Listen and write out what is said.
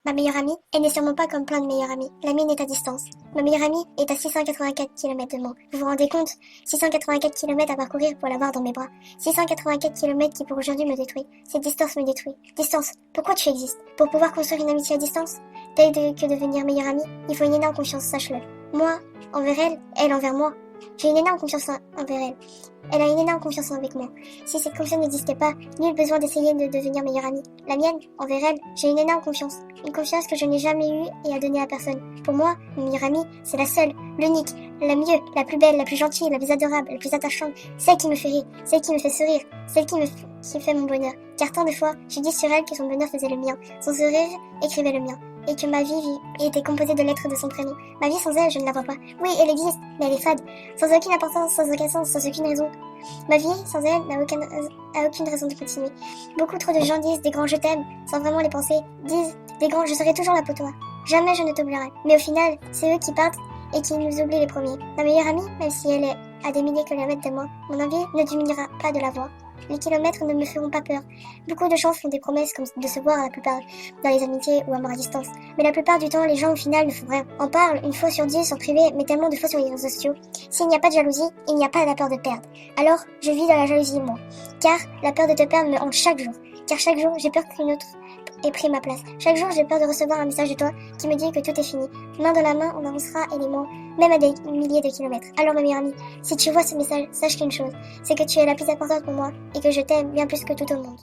Ma meilleure amie, elle n'est sûrement pas comme plein de meilleures amies. La mienne est à distance. Ma meilleure amie est à 684 km de moi. Vous vous rendez compte? 684 km à parcourir pour l'avoir dans mes bras. 684 km qui pour aujourd'hui me détruit. Cette distance me détruit. Distance, pourquoi tu existes? Pour pouvoir construire une amitié à distance? Que devenir meilleure amie, il faut une énorme confiance, sache-le. Moi, envers elle, elle envers moi. J'ai une énorme confiance envers elle. Elle a une énorme confiance avec moi. Si cette confiance n'existait pas, nul besoin d'essayer de devenir meilleure amie. La mienne, envers elle, j'ai une énorme confiance. Une confiance que je n'ai jamais eue et à donner à personne. Pour moi, une meilleure amie, c'est la seule, l'unique, la mieux, la plus belle, la plus gentille, la plus adorable, la plus attachante, celle qui me fait rire, celle qui me fait sourire, celle qui fait mon bonheur. Car tant de fois, j'ai dit sur elle que son bonheur faisait le mien, son sourire écrivait le mien, et que ma vie était composée de lettres de son prénom. Ma vie sans elle, je ne la vois pas. Oui, elle existe, mais elle est fade, sans aucune importance, sans aucun sens, sans aucune raison. Ma vie sans elle n'a aucune raison de continuer. Beaucoup trop de gens disent des grands je t'aime, sans vraiment les penser, disent des grands je serai toujours là pour toi. Jamais je ne t'oublierai. Mais au final, c'est eux qui partent et qui nous oublient les premiers. Ma meilleure amie, même si elle est à des milliers de kilomètres de moi, mon envie ne diminuera pas de la voir. Les kilomètres ne me feront pas peur. Beaucoup de gens font des promesses comme de se voir la plupart dans les amitiés ou amours à distance. Mais la plupart du temps, les gens au final ne font rien. On parle une fois sur 10 en privé, mais tellement de fois sur les réseaux sociaux. S'il n'y a pas de jalousie, il n'y a pas la peur de perdre. Alors, je vis dans la jalousie, moi. Car la peur de te perdre me hante chaque jour. Car chaque jour, j'ai peur qu'une autre ait pris ma place. Chaque jour, j'ai peur de recevoir un message de toi qui me dit que tout est fini. Main dans la main, on avancera et les mots, même à des milliers de kilomètres. Alors, ma meilleure amie, si tu vois ce message, sache qu'une chose, c'est que tu es la plus importante pour moi et que je t'aime bien plus que tout au monde.